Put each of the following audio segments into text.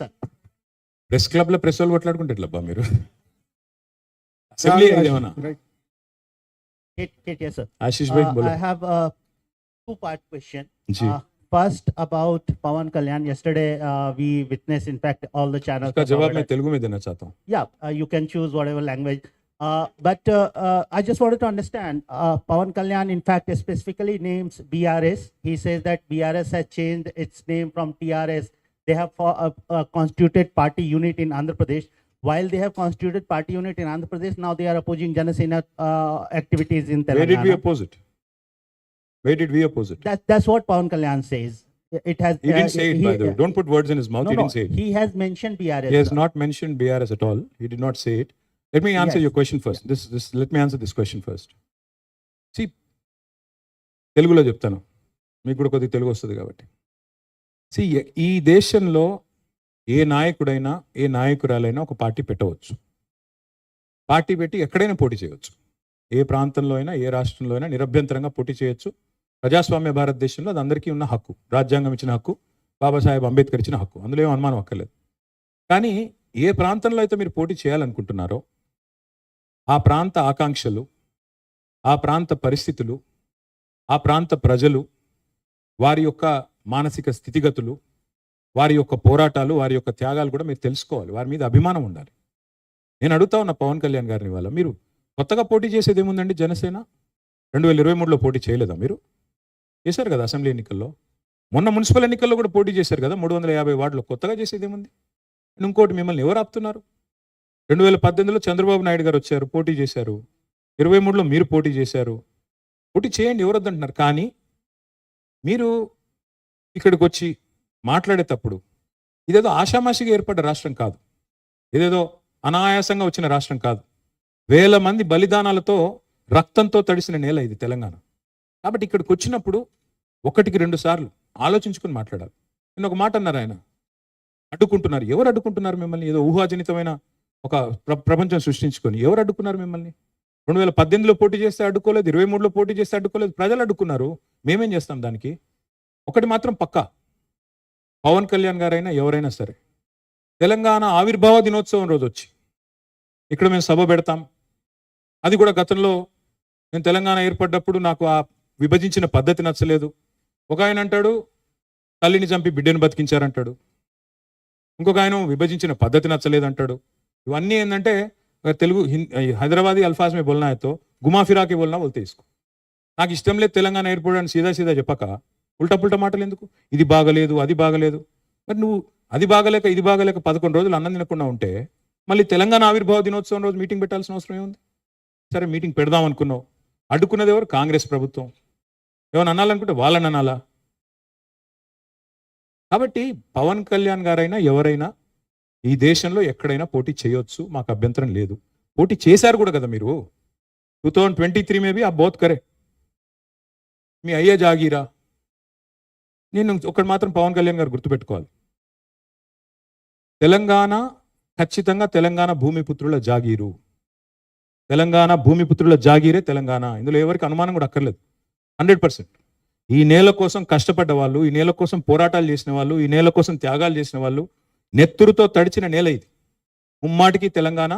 Sir press club లో press వాళ్ళు కొట్లాడుకుంటే ఎట్లబ్బా మీరు అసెంబ్లీ ఏమన్నా sir. ఆశీష్ భాయ్ బోలో I have a two-part question. Ji First about Pawan Kalyan. Yesterday we witnessed, in fact, all the channels. इसका जवाब मैं तेलुगु में देना चाहता हूँ. Yeah, you can choose whatever language. But I just wanted to understand, Pawan Kalyan, in fact, specifically names BRS. He says that BRS has changed its name from TRS. They have constituted party unit in Andhra Pradesh. While they have constituted party unit in Andhra Pradesh, now they are opposing Janasena activities in Telangana. Where did we oppose it? Where did we oppose it? That's what Pawan Kalyan says. It has. He didn't say it, by the way. Don't put words in his mouth. No, He didn't say it. He has mentioned BRS. He has not mentioned BRS at all. He did not say it. Let me answer Yes. your question first. Let me answer this question first. See, తెలుగులో చెప్తాను, మీకు కూడా కొద్దిగా తెలుగు వస్తుంది కాబట్టి. See, ఈ దేశంలో ఏ నాయకుడైనా ఏ నాయకురాలైనా ఒక పార్టీ పెట్టవచ్చు. పార్టీ పెట్టి ఎక్కడైనా పోటీ చేయవచ్చు. ఏ ప్రాంతంలో అయినా ఏ రాష్ట్రంలో అయినా నిరభ్యంతరంగా పోటీ చేయొచ్చు. ప్రజాస్వామ్య భారతదేశంలో అది అందరికీ ఉన్న హక్కు, రాజ్యాంగం ఇచ్చిన హక్కు, బాబాసాహెబ్ అంబేద్కర్ ఇచ్చిన హక్కు, అందులో ఏం అనుమానం అక్కర్లేదు. కానీ ఏ ప్రాంతంలో అయితే మీరు పోటీ చేయాలనుకుంటున్నారో ఆ ప్రాంత ఆకాంక్షలు, ఆ ప్రాంత పరిస్థితులు, ఆ ప్రాంత ప్రజలు, వారి యొక్క మానసిక స్థితిగతులు, వారి యొక్క పోరాటాలు, వారి యొక్క త్యాగాలు కూడా మీరు తెలుసుకోవాలి. వారి మీద అభిమానం ఉండాలి. నేను అడుగుతా ఉన్న పవన్ కళ్యాణ్ గారిని వాళ్ళ, మీరు కొత్తగా పోటీ చేసేది ఏముందండి? జనసేన 2023లో పోటీ చేయలేదా? మీరు చేశారు కదా అసెంబ్లీ ఎన్నికల్లో, మొన్న మున్సిపల్ ఎన్నికల్లో కూడా పోటీ చేశారు కదా 350 వార్డులో. కొత్తగా చేసేది ఏముంది? ఇంకోటి, మిమ్మల్ని ఎవరు ఆపుతున్నారు? 2018లో చంద్రబాబు నాయుడు గారు వచ్చారు, పోటీ చేశారు. 23లో మీరు పోటీ చేశారు. పోటీ చేయండి, ఎవరు వద్దంటున్నారు. కానీ మీరు ఇక్కడికి వచ్చి మాట్లాడేటప్పుడు ఇదేదో ఆషామాషిగా ఏర్పడ్డ రాష్ట్రం కాదు, ఇదేదో అనాయాసంగా వచ్చిన రాష్ట్రం కాదు. వేల మంది బలిదానాలతో, రక్తంతో తడిసిన నేల ఇది తెలంగాణ. కాబట్టి ఇక్కడికి వచ్చినప్పుడు 1-2 సార్లు ఆలోచించుకుని మాట్లాడాలి. నేను ఒక మాట అన్నారు, ఆయన అడ్డుకుంటున్నారు. ఎవరు అడ్డుకుంటున్నారు మిమ్మల్ని? ఏదో ఊహాజనితమైన ఒక ప్రపంచం సృష్టించుకొని ఎవరు అడ్డుకున్నారు మిమ్మల్ని? 2018లో పోటీ చేస్తే అడ్డుకోలేదు, 23లో పోటీ చేస్తే అడ్డుకోలేదు, ప్రజలు అడ్డుకున్నారు. మేమేం చేస్తాం దానికి? ఒకటి మాత్రం పక్కా, పవన్ కళ్యాణ్ గారైనా ఎవరైనా సరే తెలంగాణ ఆవిర్భావ దినోత్సవం రోజు వచ్చి ఇక్కడ మేము సభ పెడతాం. అది కూడా గతంలో నేను తెలంగాణ ఏర్పడ్డప్పుడు నాకు ఆ విభజించిన పద్ధతి నచ్చలేదు. ఒక ఆయన అంటాడు తల్లిని చంపి బిడ్డను బతికించారంటాడు, ఇంకొక ఆయన విభజించిన పద్ధతి నచ్చలేదు అంటాడు. ఇవన్నీ ఏంటంటే తెలుగు హైదరాబాదీ అల్ఫాజ్ మే బోల్నా హైతో గుమా ఫిరాకి బోల్నా బోల్తే ఇసుకో. నాకు ఇష్టం లేదు తెలంగాణ ఏర్పడని సీదా సీదా చెప్పక ఉల్టా పుల్టా మాటలు ఎందుకు? ఇది బాగలేదు, అది బాగలేదు. మరి నువ్వు అది బాగలేక ఇది బాగలేక 11 రోజులు అన్నం తినకుండా ఉంటే మళ్ళీ తెలంగాణ ఆవిర్భావ దినోత్సవం రోజు మీటింగ్ పెట్టాల్సిన అవసరం ఏముంది? సరే, మీటింగ్ పెడదాం అనుకున్నావు, అడ్డుకున్నది ఎవరు? కాంగ్రెస్ ప్రభుత్వం. ఏమైనా అనాలనుకుంటే వాళ్ళని అనాలా? కాబట్టి పవన్ కళ్యాణ్ గారైనా ఎవరైనా ఈ దేశంలో ఎక్కడైనా పోటీ చేయొచ్చు, మాకు అభ్యంతరం లేదు. పోటీ చేశారు కూడా కదా మీరు. 2023 में भी आप बहुत करे, మీ అయ్యే జాగీరా. నేను ఒకటి మాత్రం పవన్ కళ్యాణ్ గారు గుర్తుపెట్టుకోవాలి, తెలంగాణ ఖచ్చితంగా తెలంగాణ భూమిపుత్రుల జాగీరు. తెలంగాణ భూమిపుత్రుల జాగీరే తెలంగాణ. ఇందులో ఎవరికి అనుమానం కూడా అక్కర్లేదు. 100%. ఈ నేల కోసం కష్టపడ్డ వాళ్ళు, ఈ నేల కోసం పోరాటాలు చేసిన వాళ్ళు, ఈ నేల కోసం త్యాగాలు చేసిన వాళ్ళు, నెత్తురుతో తడిచిన నేల ఇది. ముమ్మాటికి తెలంగాణ,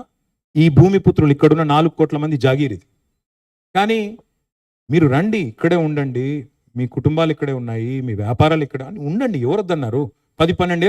ఈ భూమిపుత్రులు, ఇక్కడున్న 4 కోట్ల మంది జాగీర్ ఇది. కానీ మీరు రండి, ఇక్కడే ఉండండి, మీ కుటుంబాలు ఇక్కడే ఉన్నాయి, మీ వ్యాపారాలు ఇక్కడ ఉండండి, ఎవరొద్దన్నారు? 10-12